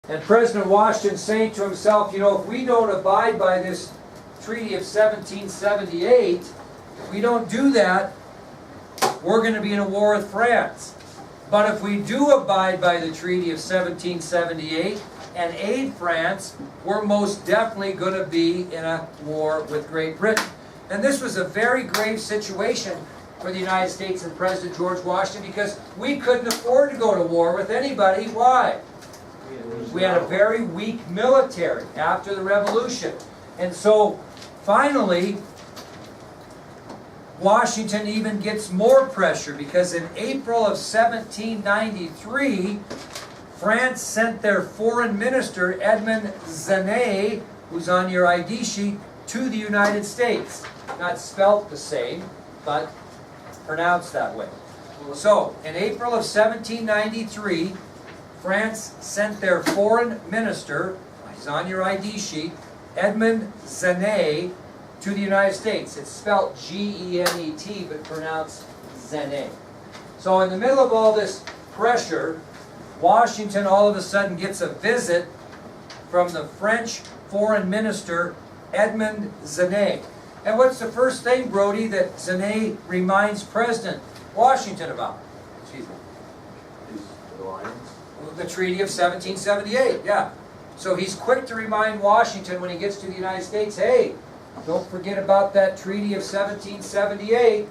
And President Washington saying to himself, you know, if we don't abide by this Treaty of 1778, if we don't do that, we're going to be in a war with France. But if we do abide by the Treaty of 1778 and aid France, we're most definitely going to be in a war with Great Britain. And this was a very grave situation for the United States and President George Washington, because we couldn't afford to go to war with anybody. Why? We had a very weak military after the Revolution. And so finally, Washington even gets more pressure, because in April of 1793, France sent their foreign minister, Edmond Genet, who's on your ID sheet, to the United States. Not spelt the same, but pronounced that way. So, in April of 1793, France sent their foreign minister, he's on your ID sheet, Edmond Genet, to the United States. It's spelled G-E-N-E-T, but pronounced Genet. So in the middle of all this pressure, Washington all of a sudden gets a visit from the French foreign minister, Edmond Genet. And what's the first thing, Brody, that Genet reminds President Washington about? Excuse me. The alliance? The Treaty of 1778, yeah. So he's quick to remind Washington when he gets to the United States, hey, don't forget about that Treaty of 1778.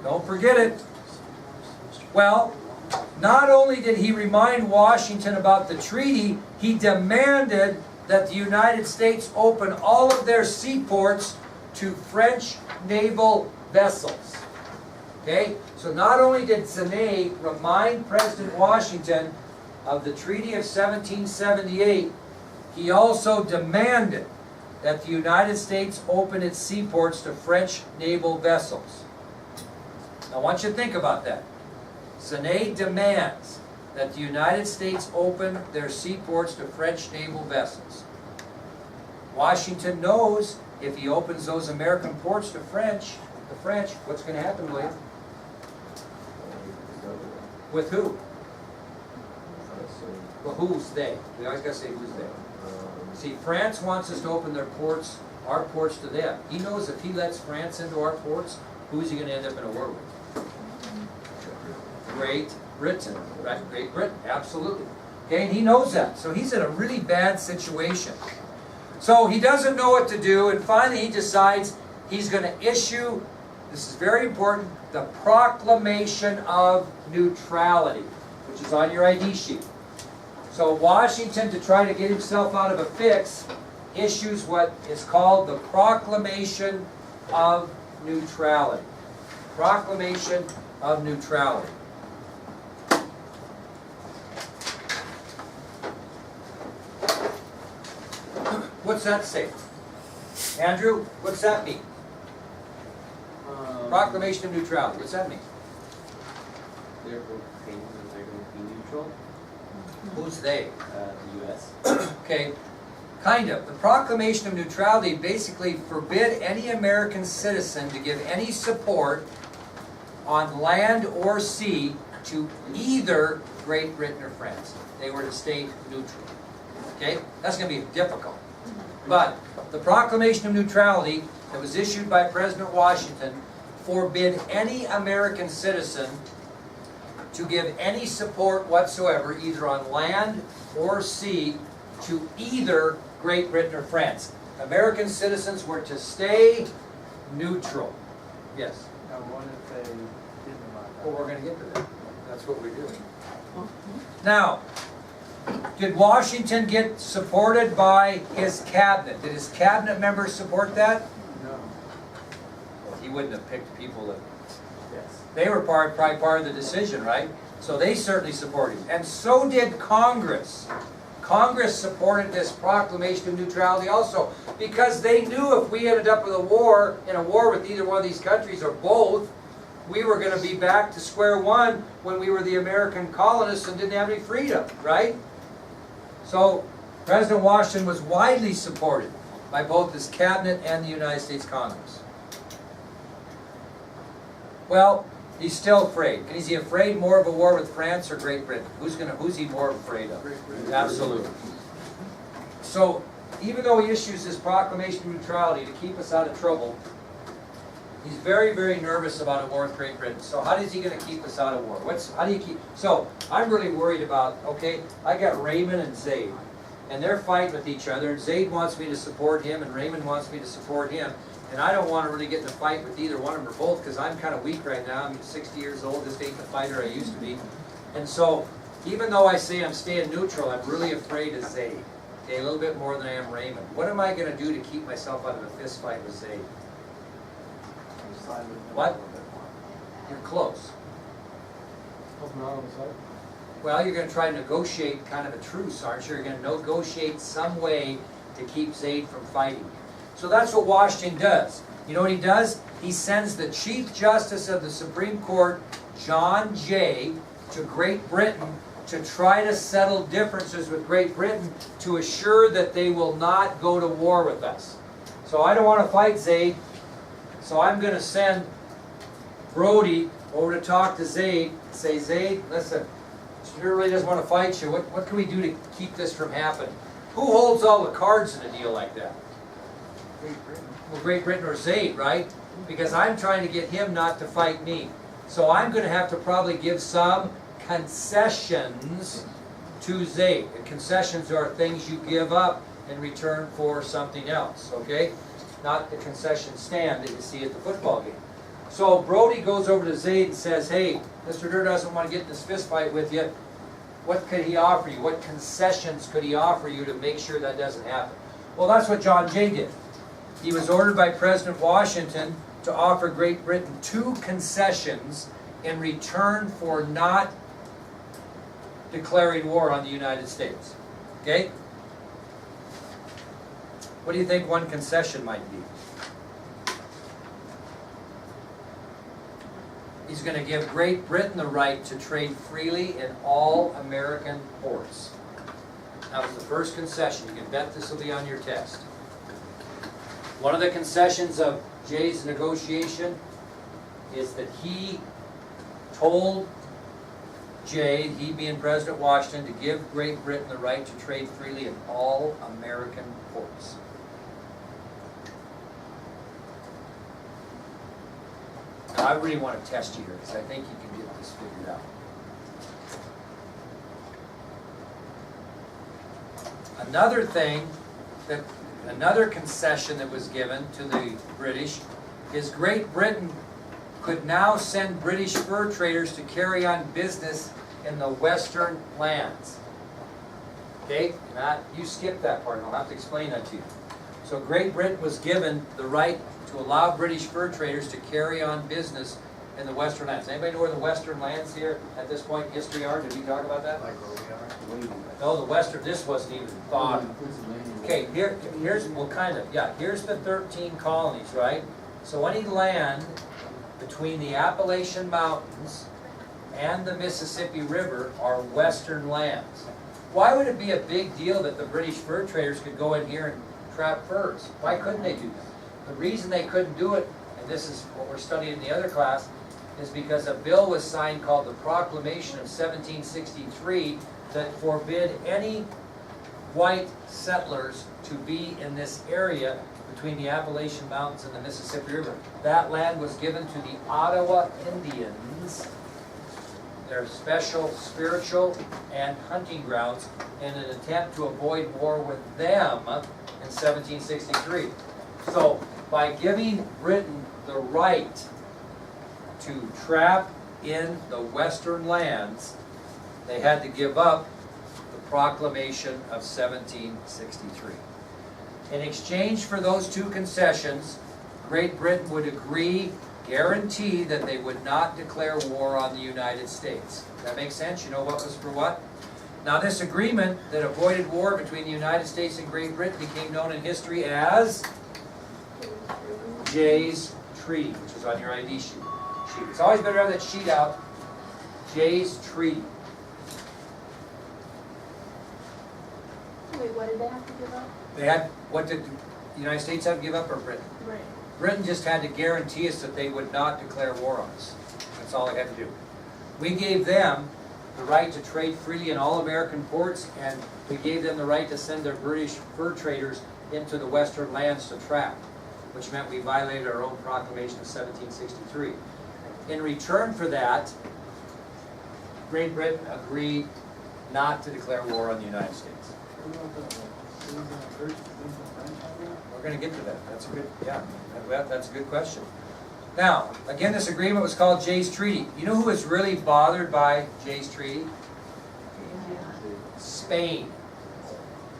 Don't forget it. Well, not only did he remind Washington about the treaty, he demanded that the United States open all of their seaports to French naval vessels. Okay? So not only did Genet remind President Washington of the Treaty of 1778, he also demanded that the United States open its seaports to French naval vessels. Now I want you to think about that. Genet demands that the United States open their seaports to French naval vessels. Washington knows if he opens those American ports to the French, what's going to happen, William? With who? Well, who's they? We always got to say who's they. See, France wants us to open their ports, our ports to them. He knows if he lets France into our ports, who's he going to end up in a war with? Great Britain. Right? Great Britain, absolutely. Okay, and he knows that. So he's in a really bad situation. So he doesn't know what to do, and finally he decides he's going to issue, this is very important, the Proclamation of Neutrality, which is on your ID sheet. So Washington, to try to get himself out of a fix, issues what is called the Proclamation of Neutrality. Proclamation of Neutrality. What's that say? Andrew, what's that mean? Proclamation of Neutrality. What's that mean? They're proclaiming that they're going to be neutral. Who's they? The U.S. Okay, kind of. The Proclamation of Neutrality basically forbid any American citizen to give any support on land or sea to either Great Britain or France. They were to stay neutral. Okay? That's going to be difficult. But the Proclamation of Neutrality that was issued by President Washington forbid any American citizen to give any support whatsoever, either on land or sea, to either Great Britain or France. American citizens were to stay neutral. Yes? Now, what if they didn't like that? Well, we're going to get to that. That's what we're doing. Now, did Washington get supported by his cabinet? Did his cabinet members support that? No. Well, he wouldn't have picked people that... Yes. They were probably part of the decision, right? So they certainly supported it. And so did Congress. Congress supported this Proclamation of Neutrality also, because they knew if we ended up with in a war with either one of these countries or both, we were going to be back to square one when we were the American colonists and didn't have any freedom, right? So President Washington was widely supported by both his cabinet and the United States Congress. Well, He's still afraid. And is he afraid more of a war with France or Great Britain? Who's he more afraid of? Absolutely. So, even though he issues this proclamation of neutrality to keep us out of trouble, he's very, very nervous about a war with Great Britain. So how is he going to keep us out of war? How do you keep? So I'm really worried about. Okay, I got Raymond and Zaid, and they're fighting with each other. And Zaid wants me to support him, and Raymond wants me to support him. And I don't want to really get in a fight with either one of them or both because I'm kind of weak right now. I'm 60 years old. Just ain't the fighter I used to be. And so, even though I say I'm staying neutral, I'm really afraid of Zaid. Okay, a little bit more than I am Raymond. What am I going to do to keep myself out of a fist fight with Zaid? Side with him What? a little bit more. You're close. Help him out on the side. Well, you're going to try to negotiate kind of a truce, aren't you? You're going to negotiate some way to keep Zaid from fighting. So that's what Washington does. You know what he does? He sends the Chief Justice of the Supreme Court, John Jay, to Great Britain to try to settle differences with Great Britain to assure that they will not go to war with us. So I don't want to fight Zaid, so I'm going to send Brodie over to talk to Zaid, say, Zaid, listen, he really doesn't want to fight you. What can we do to keep this from happening? Who holds all the cards in a deal like that? Great Britain. Well, Great Britain or Zaid, right? Because I'm trying to get him not to fight me. So I'm going to have to probably give some concessions to Zaid. And concessions are things you give up in return for something else, okay? Not the concession stand that you see at the football game. So Brodie goes over to Zaid and says, hey, Mr. Durr doesn't want to get in this fist fight with you. What could he offer you? What concessions could he offer you to make sure that doesn't happen? Well, that's what John Jay did. He was ordered by President Washington to offer Great Britain 2 concessions in return for not declaring war on the United States. Okay? What do you think one concession might be? He's going to give Great Britain the right to trade freely in all American ports. That was the first concession. You can bet this will be on your test. One of the concessions of Jay's negotiation is that he told Jay, he being President Washington, to give Great Britain the right to trade freely in all American ports. Now, I really want to test you here because I think you can get this figured out. Another thing that another concession that was given to the British is Great Britain could now send British fur traders to carry on business in the western lands. Okay? You skipped that part, and I'll have to explain that to you. So Great Britain was given the right to allow British fur traders to carry on business in the western lands. Anybody know where the western lands here at this point in history are? Did we talk about that? Like where we are. No, the western, this wasn't even thought. Okay, here's the 13 colonies, right? So any land between the Appalachian Mountains and the Mississippi River are western lands. Why would it be a big deal that the British fur traders could go in here and trap furs? Why couldn't they do that? The reason they couldn't do it, and this is what we're studying in the other class, is because a bill was signed called the Proclamation of 1763 that forbid any white settlers to be in this area between the Appalachian Mountains and the Mississippi River. That land was given to the Ottawa Indians, their special spiritual and hunting grounds, in an attempt to avoid war with them in 1763. So, by giving Britain the right to trap in the western lands, they had to give up the Proclamation of 1763. In exchange for those 2 concessions, Great Britain would guarantee that they would not declare war on the United States. Does that make sense? You know what was for what? Now, this agreement that avoided war between the United States and Great Britain became known in history as Jay's Treaty, which is on your ID sheet. It's always better to have that sheet out. Jay's Treaty. Wait, what did they have to give up? What did the United States have to give up, or Britain? Right. Britain just had to guarantee us that they would not declare war on us. That's all they had to do. We gave them the right to trade freely in all American ports, and we gave them the right to send their British fur traders into the western lands to trap, which meant we violated our own proclamation of 1763. In return for that, Great Britain agreed not to declare war on the United States. We're going to get to that. That's a good, yeah, that's a good question. Now, again, this agreement was called Jay's Treaty. You know who was really bothered by Jay's Treaty? Spain.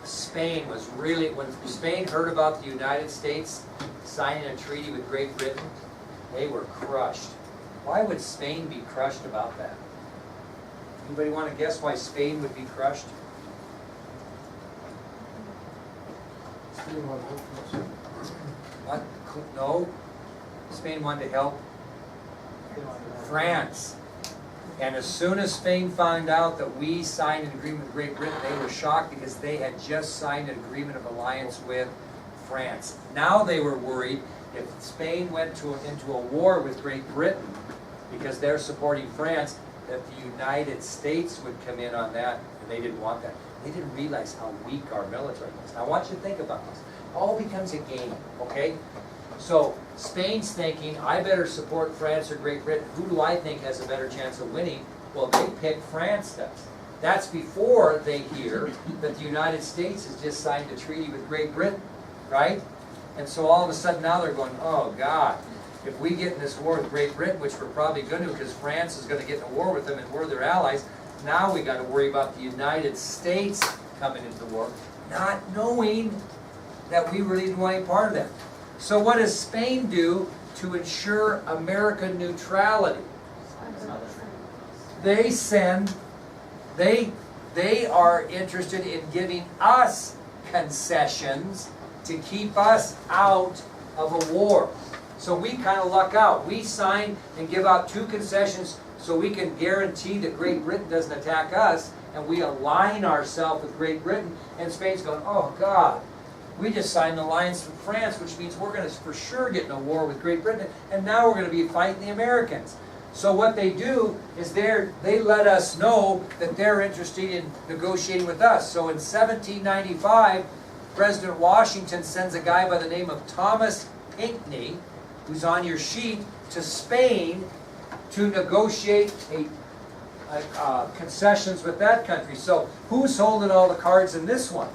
Spain was really, when Spain heard about the United States signing a treaty with Great Britain, they were crushed. Why would Spain be crushed about that? Anybody want to guess why Spain would be crushed? What? No. Spain wanted to help France. And as soon as Spain found out that we signed an agreement with Great Britain, they were shocked because they had just signed an agreement of alliance with France. Now they were worried if Spain went into a war with Great Britain, because they're supporting France, that the United States would come in on that, and they didn't want that. They didn't realize how weak our military was. Now I want you to think about this. It all becomes a game, okay? So Spain's thinking, I better support France or Great Britain. Who do I think has a better chance of winning? Well, they pick France does. That's before they hear that the United States has just signed a treaty with Great Britain, right? And so all of a sudden now they're going, oh God, if we get in this war with Great Britain, which we're probably going to because France is going to get in a war with them and we're their allies, now we got to worry about the United States coming into the war, not knowing that we really didn't want any part of that. So what does Spain do to ensure American neutrality? They send, they are interested in giving us concessions to keep us out of a war. So we kind of luck out. We sign and give out 2 concessions so we can guarantee that Great Britain doesn't attack us, and we align ourselves with Great Britain, and Spain's going, oh God, we just signed an alliance with France, which means we're going to for sure get in a war with Great Britain, and now we're going to be fighting the Americans. So what they do is they let us know that they're interested in negotiating with us. So in 1795, President Washington sends a guy by the name of Thomas Pinckney, who's on your sheet, to Spain to negotiate concessions with that country. So who's holding all the cards in this one?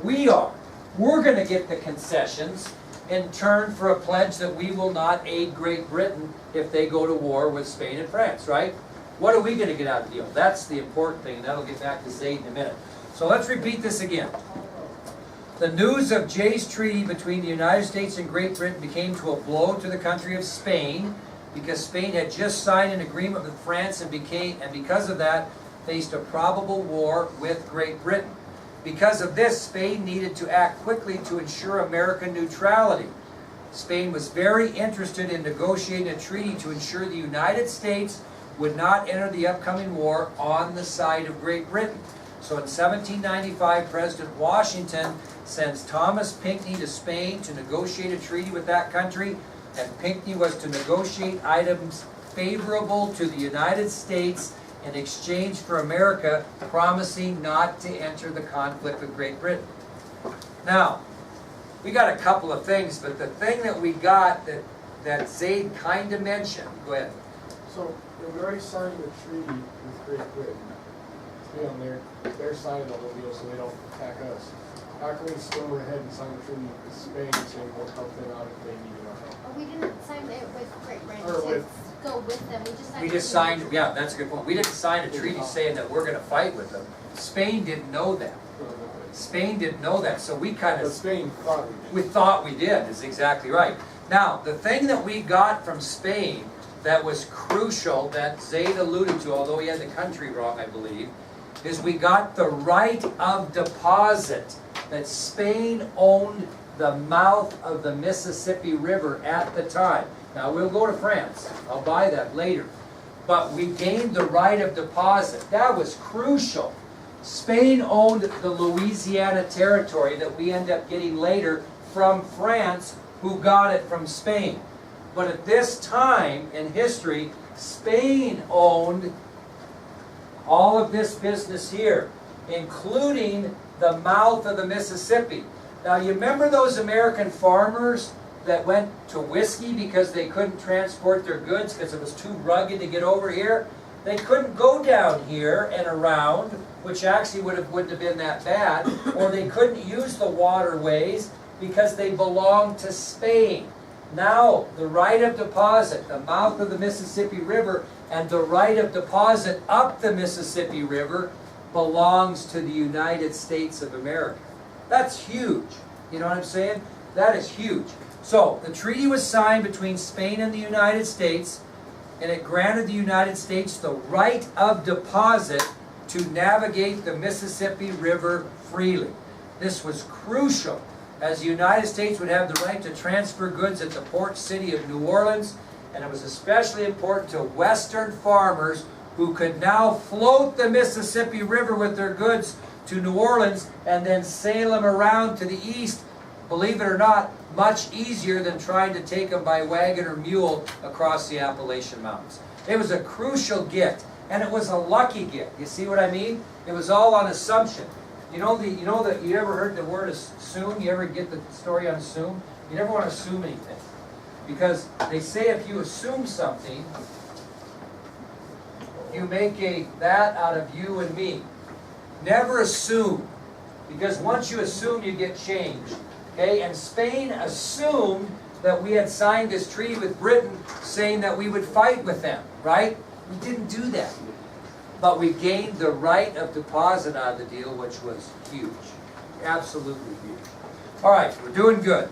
We are. We're going to get the concessions in turn for a pledge that we will not aid Great Britain if they go to war with Spain and France, right? What are we going to get out of the deal? That's the important thing, and that'll get back to Zaid in a minute. So let's repeat this again. The news of Jay's Treaty between the United States and Great Britain became to a blow to the country of Spain, because Spain had just signed an agreement with France and because of that faced a probable war with Great Britain. Because of this, Spain needed to act quickly to ensure American neutrality. Spain was very interested in negotiating a treaty to ensure the United States would not enter the upcoming war on the side of Great Britain. So in 1795, President Washington sends Thomas Pinckney to Spain to negotiate a treaty with that country, and Pinckney was to negotiate items favorable to the United States in exchange for America promising not to enter the conflict with Great Britain. Now, we got a couple of things, but the thing that we got that Zaid kind of mentioned, go ahead. So, we already signed a treaty with Great Britain. You know, they're signing the whole deal so they don't attack us. How can we still go ahead and sign a treaty with Spain saying we'll help them out if they need our help? Oh, we didn't sign it with Great Britain Or to with- go with them. We just signed. We just signed, yeah, that's a good point. We didn't sign a treaty saying that we're going to fight with them. Spain didn't know that. Spain didn't know that, so we kind But of, Spain thought we did. we thought we did, is exactly right. Now, the thing that we got from Spain that was crucial, that Zaid alluded to, although he had the country wrong, I believe, is we got the right of deposit, that Spain owned the mouth of the Mississippi River at the time. Now, we'll go to France. I'll buy that later. But we gained the right of deposit. That was crucial. Spain owned the Louisiana territory that we end up getting later from France, who got it from Spain. But at this time in history, Spain owned all of this business here, including the mouth of the Mississippi. Now, you remember those American farmers that went to whiskey because they couldn't transport their goods because it was too rugged to get over here? They couldn't go down here and around, which actually wouldn't have been that bad, or they couldn't use the waterways because they belonged to Spain. Now, the right of deposit, the mouth of the Mississippi River, and the right of deposit up the Mississippi River belongs to the United States of America. That's huge. You know what I'm saying? That is huge. So, the treaty was signed between Spain and the United States, and it granted the United States the right of deposit to navigate the Mississippi River freely. This was crucial, as the United States would have the right to transfer goods at the port city of New Orleans, and it was especially important to Western farmers who could now float the Mississippi River with their goods to New Orleans and then sail them around to the east, believe it or not, much easier than trying to take them by wagon or mule across the Appalachian Mountains. It was a crucial gift, and it was a lucky gift. You see what I mean? It was all on assumption. You know that you ever heard the word assume? You ever get the story on assume? You never want to assume anything. Because they say if you assume something, you make that out of you and me. Never assume. Because once you assume, you get changed. Okay? And Spain assumed that we had signed this treaty with Britain saying that we would fight with them. Right? We didn't do that. But we gained the right of deposit out of the deal, which was huge. Absolutely huge. All right, we're doing good.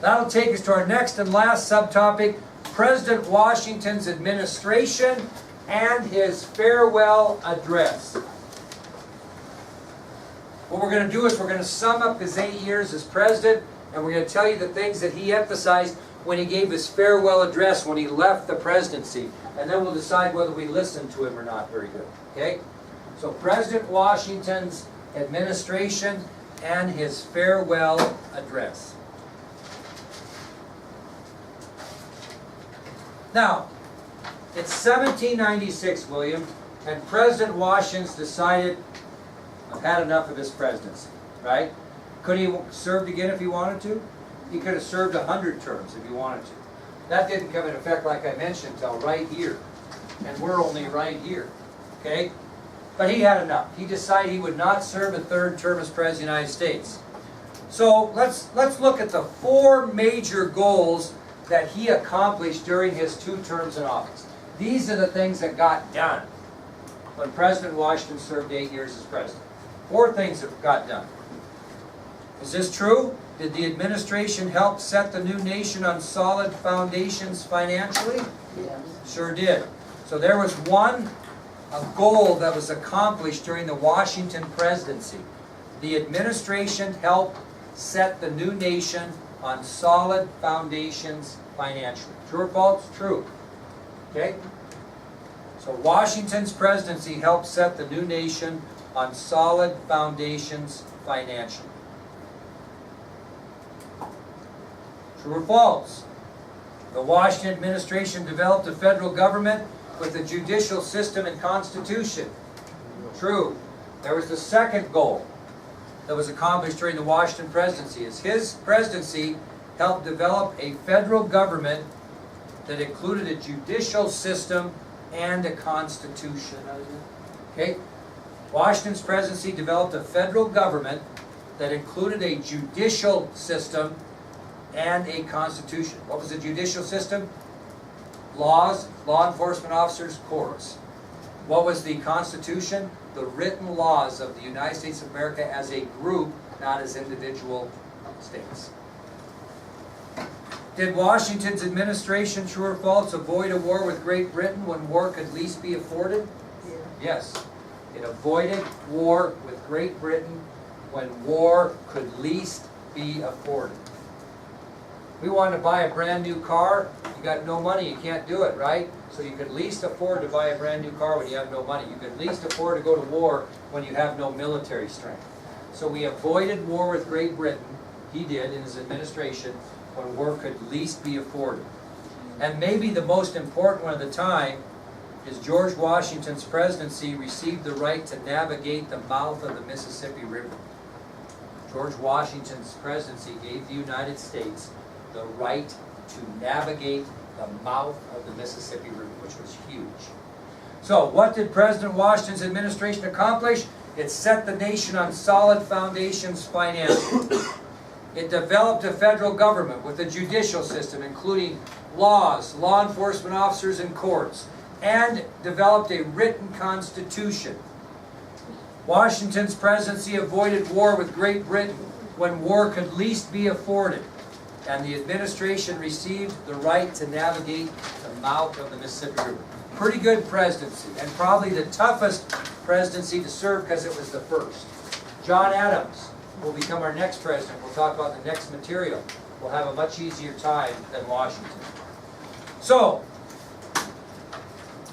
That'll take us to our next and last subtopic, President Washington's administration and his farewell address. What we're going to do is we're going to sum up his 8 years as president, and we're going to tell you the things that he emphasized when he gave his farewell address when he left the presidency. And then we'll decide whether we listen to him or not. Very good. Okay? So President Washington's administration and his farewell address. Now, it's 1796, William, and President Washington's decided, I've had enough of this presidency, right? Could he have served again if he wanted to? He could have served 100 terms if he wanted to. That didn't come into effect, like I mentioned, until right here. And we're only right here. Okay? But he had enough. He decided he would not serve a third term as President of the United States. So let's look at the 4 major goals that he accomplished during his 2 terms in office. These are the things that got done when President Washington served 8 years as president. 4 things that got done. Is this true? Did the administration help set the new nation on solid foundations financially? Yes. Sure did. So there was a goal that was accomplished during the Washington presidency. The administration helped set the new nation on solid foundations financially. True or false? True. Okay? So Washington's presidency helped set the new nation on solid foundations financially. True or false? The Washington administration developed a federal government with a judicial system and constitution. True. There was the second goal that was accomplished during the Washington presidency. Is his presidency helped develop a federal government that included a judicial system and a constitution. Okay? Washington's presidency developed a federal government that included a judicial system and a constitution. What was the judicial system? Laws, law enforcement officers, courts. What was the Constitution? The written laws of the United States of America as a group, not as individual states. Did Washington's administration, true or false, avoid a war with Great Britain when war could least be afforded? Yes. It avoided war with Great Britain when war could least be afforded. We wanted to buy a brand new car. You got no money, you can't do it, right? So you could least afford to buy a brand new car when you have no money. You could least afford to go to war when you have no military strength. So we avoided war with Great Britain, he did in his administration, when war could least be afforded. And maybe the most important one at the time is George Washington's presidency received the right to navigate the mouth of the Mississippi River. George Washington's presidency gave the United States the right to navigate the mouth of the Mississippi River, which was huge. So, what did President Washington's administration accomplish? It set the nation on solid foundations financially. It developed a federal government with a judicial system, including laws, law enforcement officers, and courts, and developed a written constitution. Washington's presidency avoided war with Great Britain when war could least be afforded, and the administration received the right to navigate the mouth of the Mississippi River. Pretty good presidency, and probably the toughest presidency to serve because it was the first. John Adams will become our next president. We'll talk about the next material. We'll have a much easier time than Washington. So,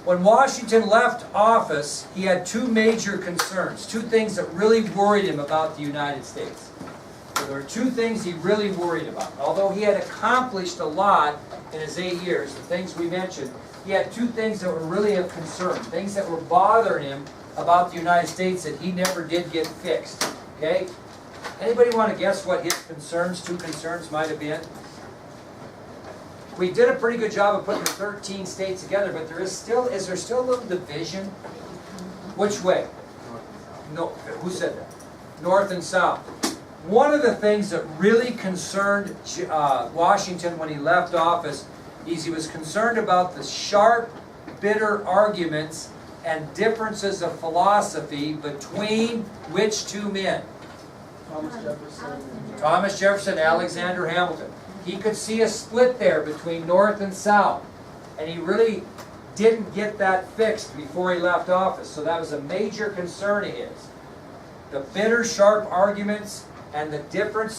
when Washington left office, he had two major concerns, two things that really worried him about the United States. So there were two things he really worried about. Although he had accomplished a lot in his 8 years, the things we mentioned, he had two things that were really of concern, things that were bothering him about the United States that he never did get fixed. Okay? Anybody want to guess what his concerns, two concerns might have been? We did a pretty good job of putting the 13 states together, but is there still a little division? Which way? No, who said that? North and south. One of the things that really concerned Washington when he left office is he was concerned about the sharp, bitter arguments and differences of philosophy between which two men? Thomas Jefferson. Thomas Jefferson and Alexander Hamilton. He could see a split there between North and South, and he really didn't get that fixed before he left office, so that was a major concern of his. The bitter, sharp arguments and the difference